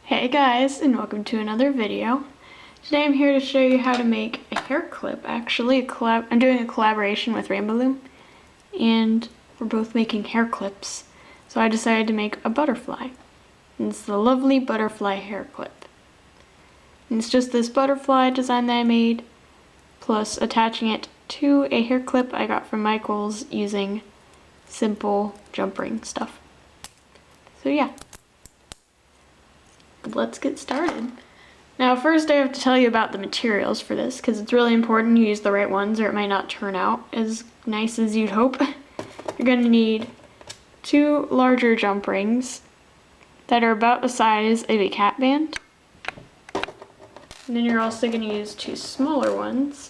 Hey guys, and welcome to another video. Today I'm here to show you how to make a hair clip. Actually, I'm doing a collaboration with Cra-z-Loom, and we're both making hair clips. So I decided to make a butterfly. And it's the lovely butterfly hair clip. And it's just this butterfly design that I made, plus attaching it to a hair clip I got from Michael's using simple jump ring stuff. So yeah. Let's get started. Now first I have to tell you about the materials for this because it's really important you use the right ones or it might not turn out as nice as you'd hope. You're going to need 2 larger jump rings that are about the size of a cat band. And then you're also going to use 2 smaller ones.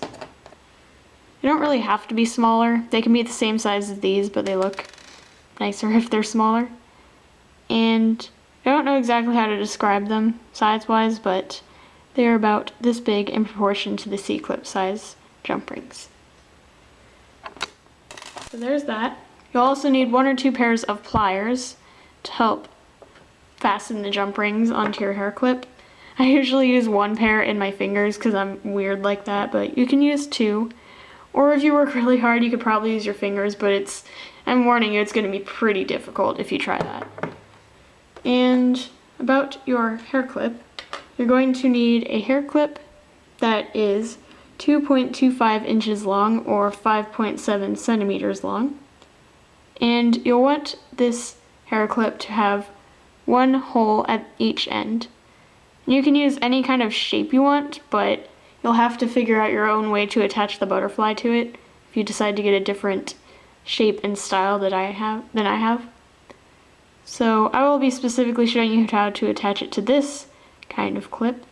They don't really have to be smaller. They can be the same size as these, but they look nicer if they're smaller. And I don't know exactly how to describe them size-wise, but they're about this big in proportion to the C-clip size jump rings. So there's that. You'll also need 1 or 2 pairs of pliers to help fasten the jump rings onto your hair clip. I usually use 1 pair in my fingers because I'm weird like that, but you can use 2. Or if you work really hard, you could probably use your fingers, but I'm warning you, it's going to be pretty difficult if you try that. And about your hair clip, you're going to need a hair clip that is 2.25 inches long or 5.7 centimeters long. And you'll want this hair clip to have 1 hole at each end. You can use any kind of shape you want, but you'll have to figure out your own way to attach the butterfly to it if you decide to get a different shape and style than I have. So I will be specifically showing you how to attach it to this kind of clip.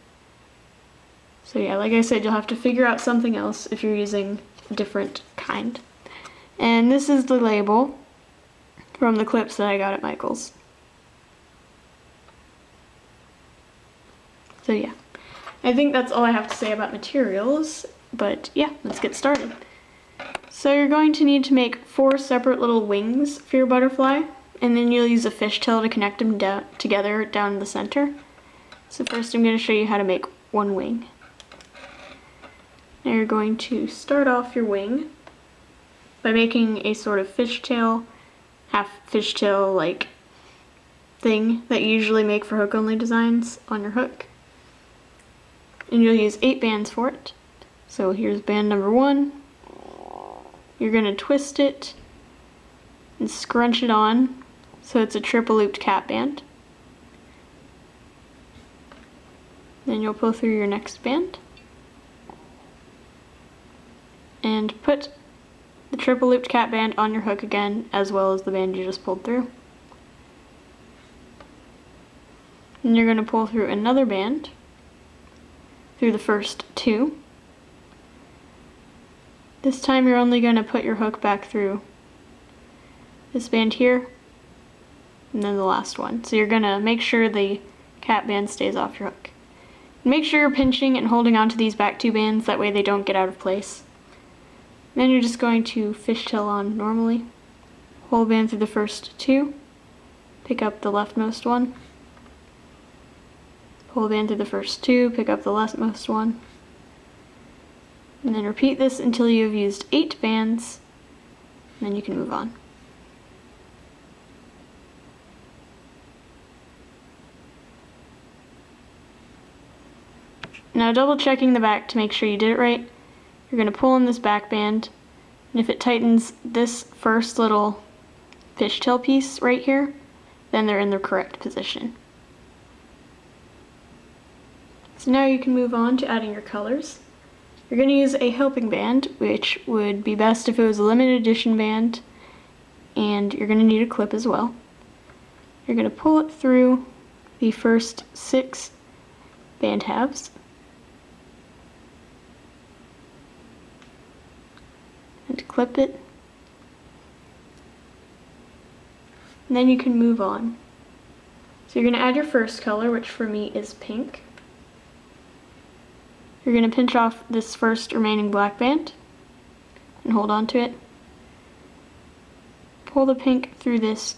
So yeah, like I said, you'll have to figure out something else if you're using a different kind. And this is the label from the clips that I got at Michael's. So yeah, I think that's all I have to say about materials, but yeah, let's get started. So you're going to need to make 4 separate little wings for your butterfly. And then you'll use a fishtail to connect them together down the center. So first I'm going to show you how to make 1 wing. Now you're going to start off your wing by making a sort of fishtail, half fishtail like thing that you usually make for hook only designs on your hook. And you'll use 8 bands for it. So here's band number 1. You're going to twist it and scrunch it on. So it's a triple looped cap band. Then you'll pull through your next band and put the triple looped cap band on your hook again, as well as the band you just pulled through. And you're going to pull through another band through the first 2. This time you're only going to put your hook back through this band here, and then the last one. So you're going to make sure the cap band stays off your hook. Make sure you're pinching and holding onto these back 2 bands, that way they don't get out of place. And then you're just going to fishtail on normally. Whole band through the first 2. Pick up the leftmost one. Whole band through the first 2, pick up the leftmost one. And then repeat this until you have used 8 bands, and then you can move on. Now double checking the back to make sure you did it right, you're going to pull in this back band, and if it tightens this first little fishtail piece right here, then they're in the correct position. So now you can move on to adding your colors. You're going to use a helping band, which would be best if it was a limited edition band, and you're going to need a clip as well. You're going to pull it through the first 6 band halves. And clip it, and then you can move on. So you're going to add your first color, which for me is pink. You're going to pinch off this first remaining black band and hold on to it. Pull the pink through this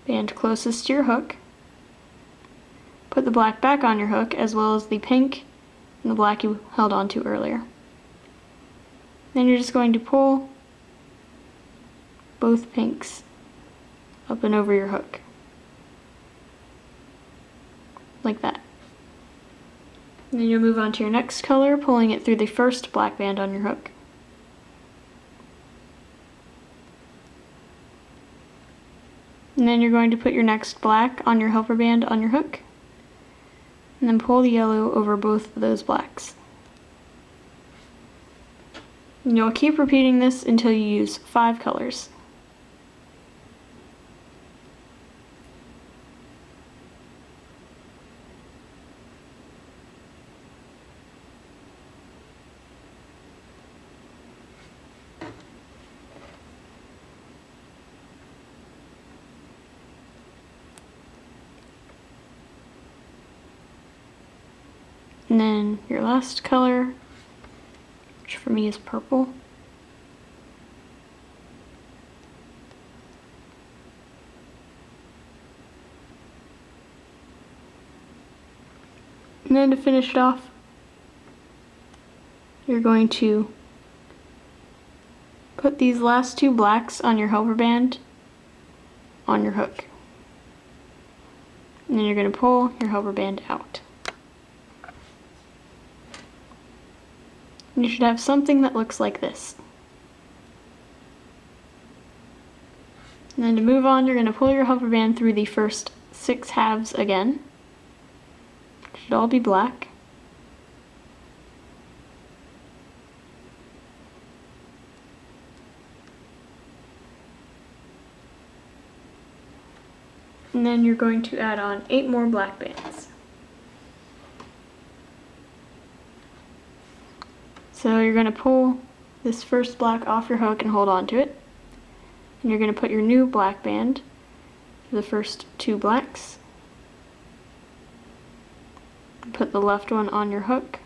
band closest to your hook. Put the black back on your hook, as well as the pink and the black you held onto earlier. Then you're just going to pull both pinks up and over your hook. Like that. And then you'll move on to your next color, pulling it through the first black band on your hook. And then you're going to put your next black on your helper band on your hook. And then pull the yellow over both of those blacks. And you'll keep repeating this until you use 5 colors. And then your last color, which for me is purple. And then to finish it off, you're going to put these last 2 blacks on your helper band on your hook. And then you're going to pull your helper band out. You should have something that looks like this. And then to move on, you're going to pull your helper band through the first 6 halves again. It should all be black. And then you're going to add on 8 more black bands. So you're going to pull this first black off your hook and hold on to it. And you're going to put your new black band to the first 2 blacks. Put the left one on your hook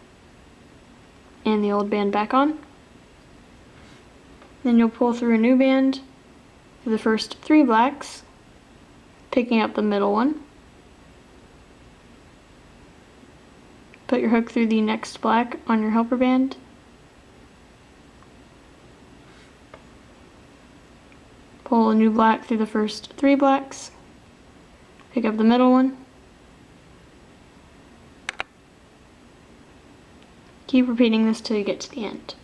and the old band back on. Then you'll pull through a new band for the first 3 blacks, picking up the middle one. Put your hook through the next black on your helper band. Pull a new black through the first 3 blacks, pick up the middle one. Keep repeating this till you get to the end.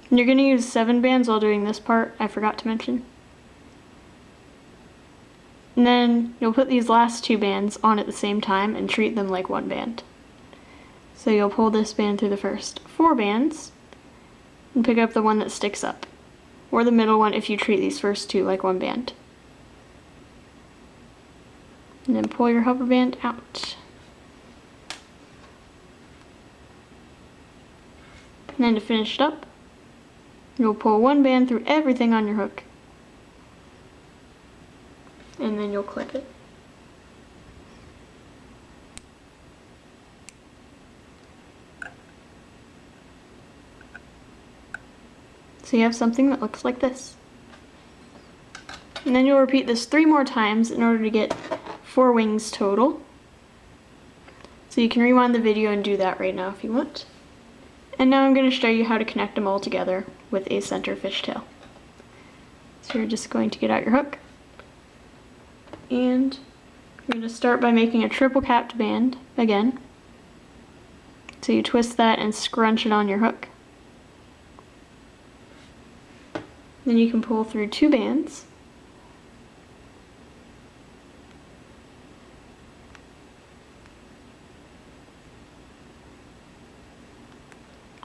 And you're going to use 7 bands while doing this part, I forgot to mention. And then you'll put these last 2 bands on at the same time and treat them like 1 band. So you'll pull this band through the first 4 bands and pick up the one that sticks up, or the middle one if you treat these first 2 like 1 band. And then pull your helper band out. And then to finish it up, you'll pull 1 band through everything on your hook. And then you'll clip it. So you have something that looks like this. And then you'll repeat this 3 more times in order to get 4 wings total. So you can rewind the video and do that right now if you want. And now I'm going to show you how to connect them all together with a center fishtail. So you're just going to get out your hook. And you're going to start by making a triple capped band again. So you twist that and scrunch it on your hook. Then you can pull through 2 bands.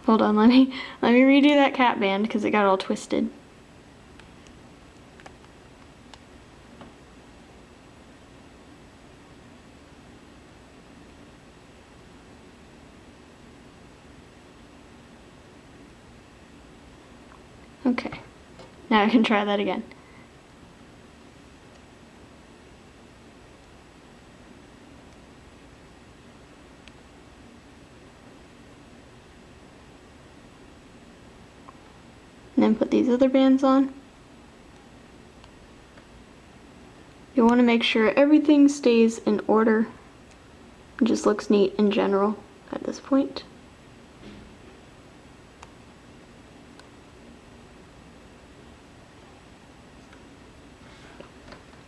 Hold on, let me redo that cap band because it got all twisted. Okay, now I can try that again. then put these other bands on. You want to make sure everything stays in order. It just looks neat in general at this point.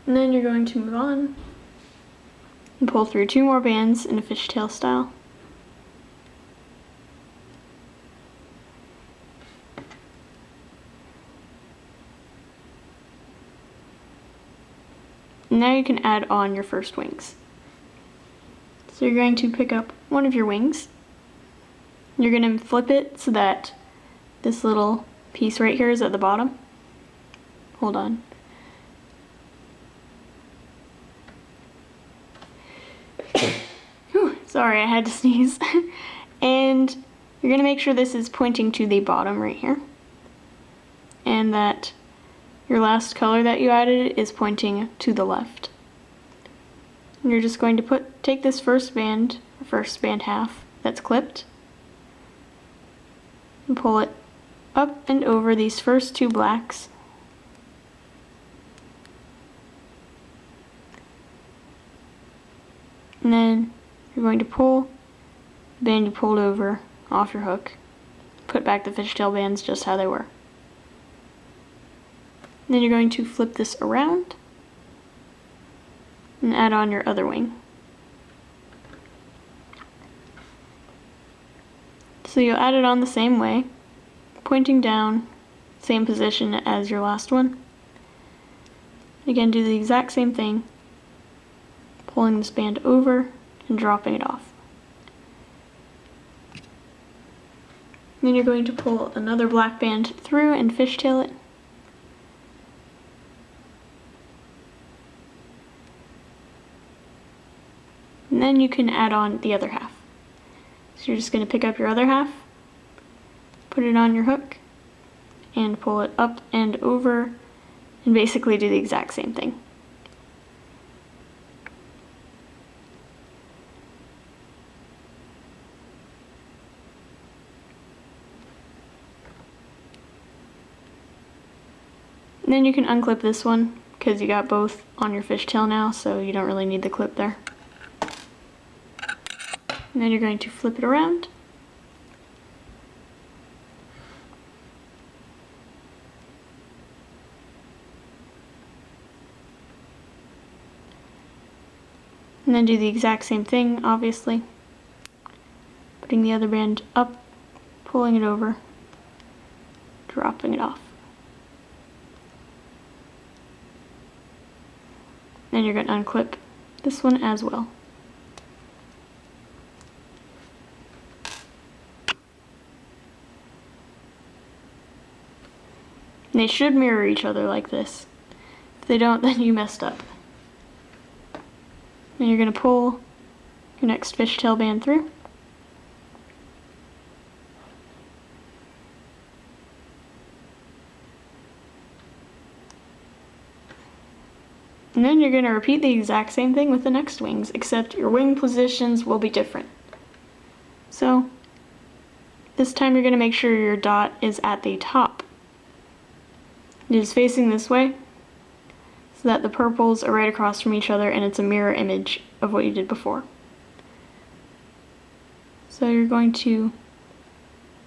And then you're going to move on and pull through 2 more bands in a fishtail style. Now you can add on your first wings. So you're going to pick up one of your wings. You're going to flip it so that this little piece right here is at the bottom. Hold on. Whew, sorry, I had to sneeze. And you're going to make sure this is pointing to the bottom right here. And that your last color that you added is pointing to the left. And you're just going to take this first band half that's clipped, and pull it up and over these first 2 blacks. And then you're going to pull the band you pulled over off your hook, put back the fishtail bands just how they were. Then you're going to flip this around and add on your other wing. So you'll add it on the same way, pointing down, same position as your last one. Again, do the exact same thing, pulling this band over and dropping it off. Then you're going to pull another black band through and fishtail it. And then you can add on the other half. So you're just going to pick up your other half, put it on your hook, and pull it up and over, and basically do the exact same thing. And then you can unclip this one, because you got both on your fishtail now, so you don't really need the clip there. And then you're going to flip it around. And then do the exact same thing, obviously. Putting the other band up, pulling it over, dropping it off. Then you're going to unclip this one as well. And they should mirror each other like this. If they don't, then you messed up. Then you're going to pull your next fishtail band through. And then you're going to repeat the exact same thing with the next wings, except your wing positions will be different. So this time you're going to make sure your dot is at the top. It is facing this way so that the purples are right across from each other and it's a mirror image of what you did before. So you're going to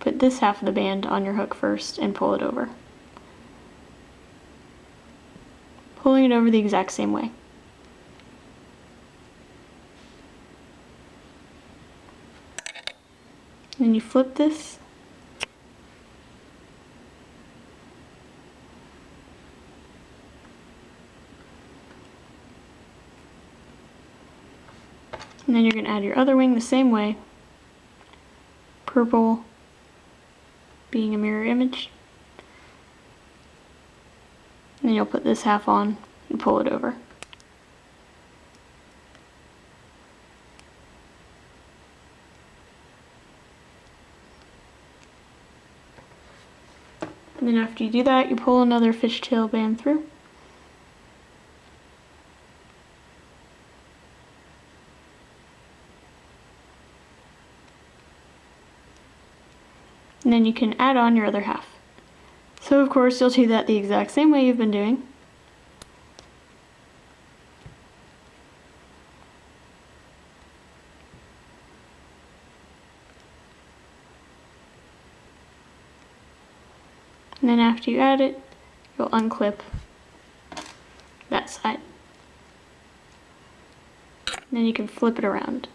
put this half of the band on your hook first and pull it over. Pulling it over the exact same way. Then you flip this. And then you're going to add your other wing the same way. Purple being a mirror image. And then you'll put this half on and pull it over. And then after you do that, you pull another fishtail band through. And then you can add on your other half. So of course you'll do that the exact same way you've been doing. And then after you add it, you'll unclip that side. And then you can flip it around.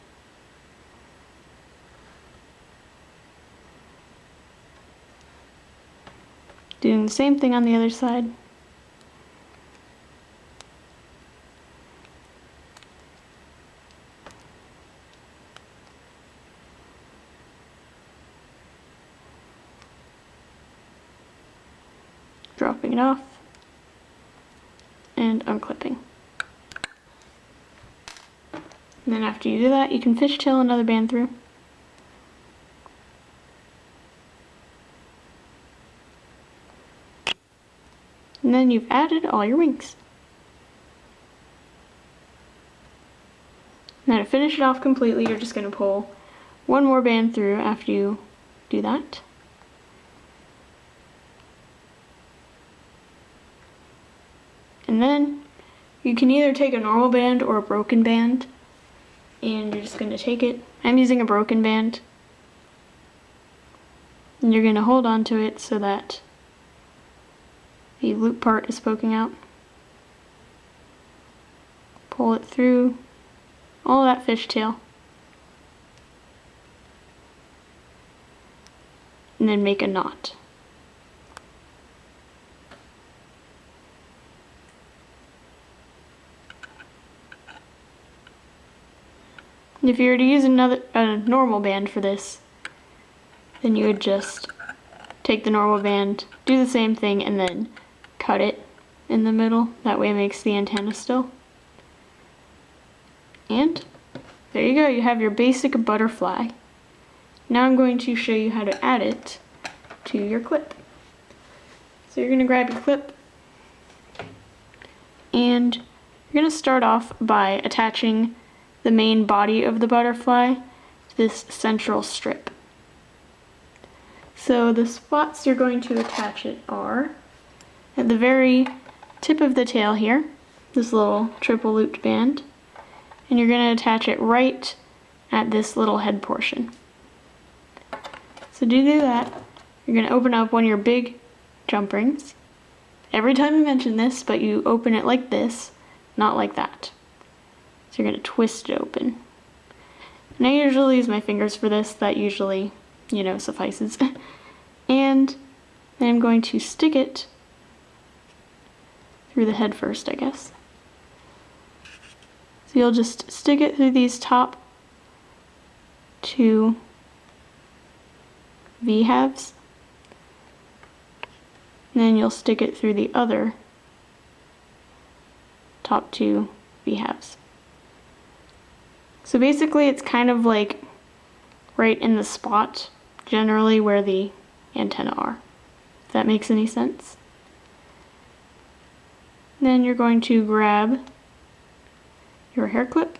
Doing the same thing on the other side. Dropping it off and unclipping. And then after you do that, you can fishtail another band through. And then you've added all your wings. Now to finish it off completely, you're just going to pull one more band through after you do that. And then you can either take a normal band or a broken band, and you're just going to take it. I'm using a broken band. And you're going to hold on to it so that the loop part is poking out. Pull it through all that fishtail. And then make a knot. If you were to use a normal band for this, then you would just take the normal band, do the same thing, and then cut it in the middle. That way it makes the antenna still. And there you go, you have your basic butterfly. Now I'm going to show you how to add it to your clip. So you're going to grab your clip, and you're going to start off by attaching the main body of the butterfly to this central strip. So the spots you're going to attach it are at the very tip of the tail here, this little triple looped band, and you're going to attach it right at this little head portion. So to do that, you're going to open up one of your big jump rings. Every time I mention this, but you open it like this, not like that. So you're going to twist it open. And I usually use my fingers for this. That usually, suffices. And then I'm going to stick it through the head first, I guess. So you'll just stick it through these top two V-halves. And then you'll stick it through the other top two V-halves. So basically it's kind of like right in the spot generally where the antenna are, if that makes any sense. Then you're going to grab your hair clip.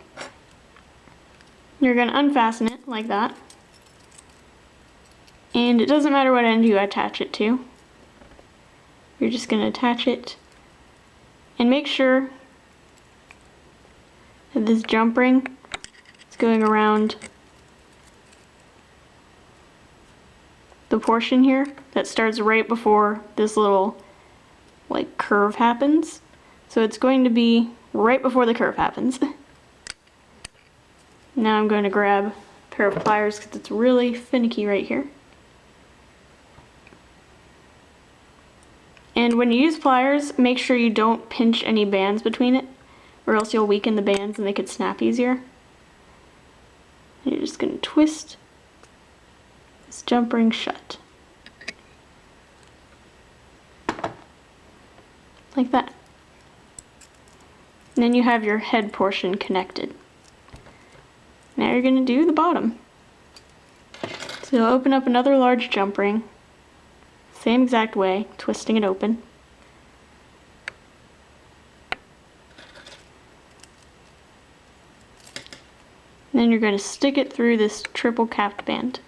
You're going to unfasten it like that. And it doesn't matter what end you attach it to. You're just going to attach it and make sure that this jump ring is going around the portion here that starts right before this little curve happens. So it's going to be right before the curve happens. Now I'm going to grab a pair of pliers because it's really finicky right here. And when you use pliers, make sure you don't pinch any bands between it, or else you'll weaken the bands and they could snap easier. And you're just going to twist this jump ring shut. Like that. And then you have your head portion connected. Now you're going to do the bottom. So you'll open up another large jump ring, same exact way, twisting it open. And then you're going to stick it through this triple capped band.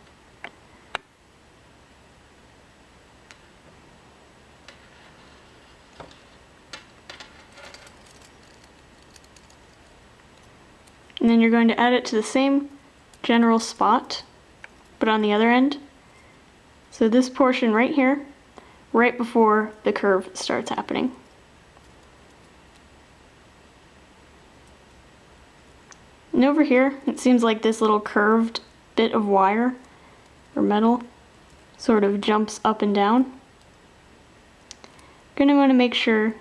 And then you're going to add it to the same general spot, but on the other end. So this portion right here, right before the curve starts happening. And over here, it seems like this little curved bit of wire or metal sort of jumps up and down. You're going to want to make sure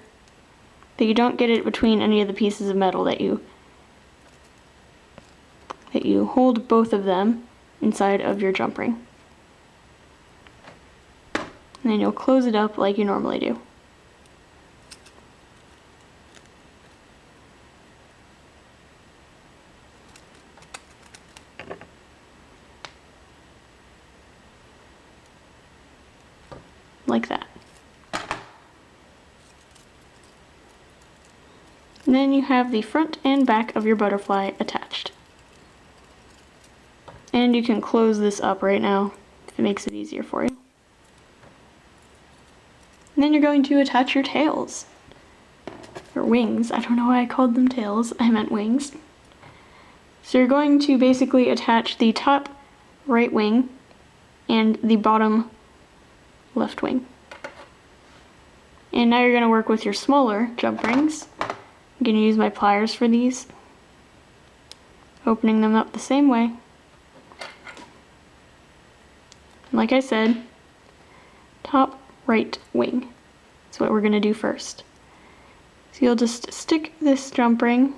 that you don't get it between any of the pieces of metal, that you hold both of them inside of your jump ring. And then you'll close it up like you normally do. Like that. And then you have the front and back of your butterfly attached. And you can close this up right now if it makes it easier for you. And then you're going to attach your tails. Or wings. I don't know why I called them tails. I meant wings. So you're going to basically attach the top right wing and the bottom left wing. And now you're going to work with your smaller jump rings. I'm going to use my pliers for these, opening them up the same way. And like I said, top right wing is what we're going to do first. So you'll just stick this jump ring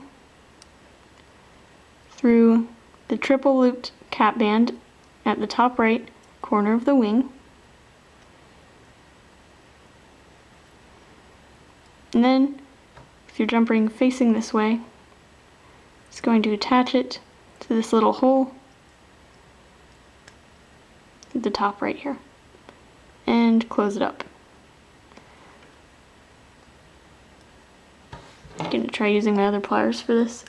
through the triple looped cap band at the top right corner of the wing. And then, if your jump ring facing this way, it's going to attach it to this little hole at the top right here and close it up. I'm going to try using my other pliers for this.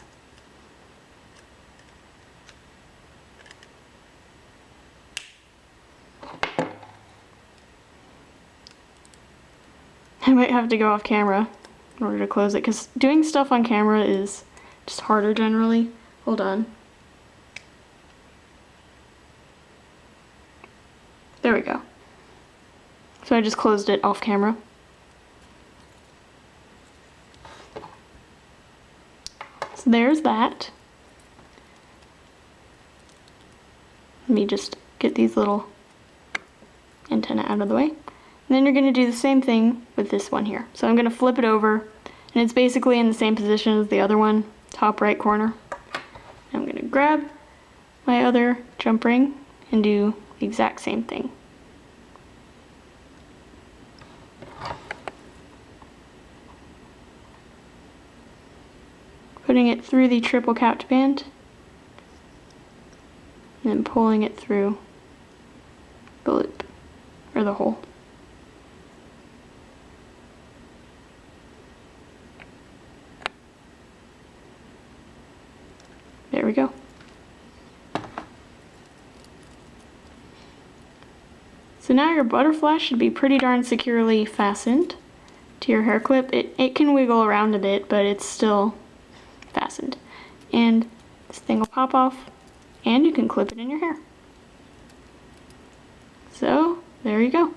I might have to go off camera in order to close it, because doing stuff on camera is just harder generally. Hold on. There we go. So I just closed it off camera. So there's that. Let me just get these little antennae out of the way. And then you're going to do the same thing with this one here. So I'm going to flip it over, and it's basically in the same position as the other one, top right corner. I'm going to grab my other jump ring and do the exact same thing. Putting it through the triple capped band, and then pulling it through the loop, or the hole. There we go. So now your butterfly should be pretty darn securely fastened to your hair clip. It can wiggle around a bit, but it's still fastened. And this thing will pop off, and you can clip it in your hair. So, there you go.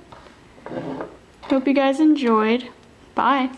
Hope you guys enjoyed. Bye.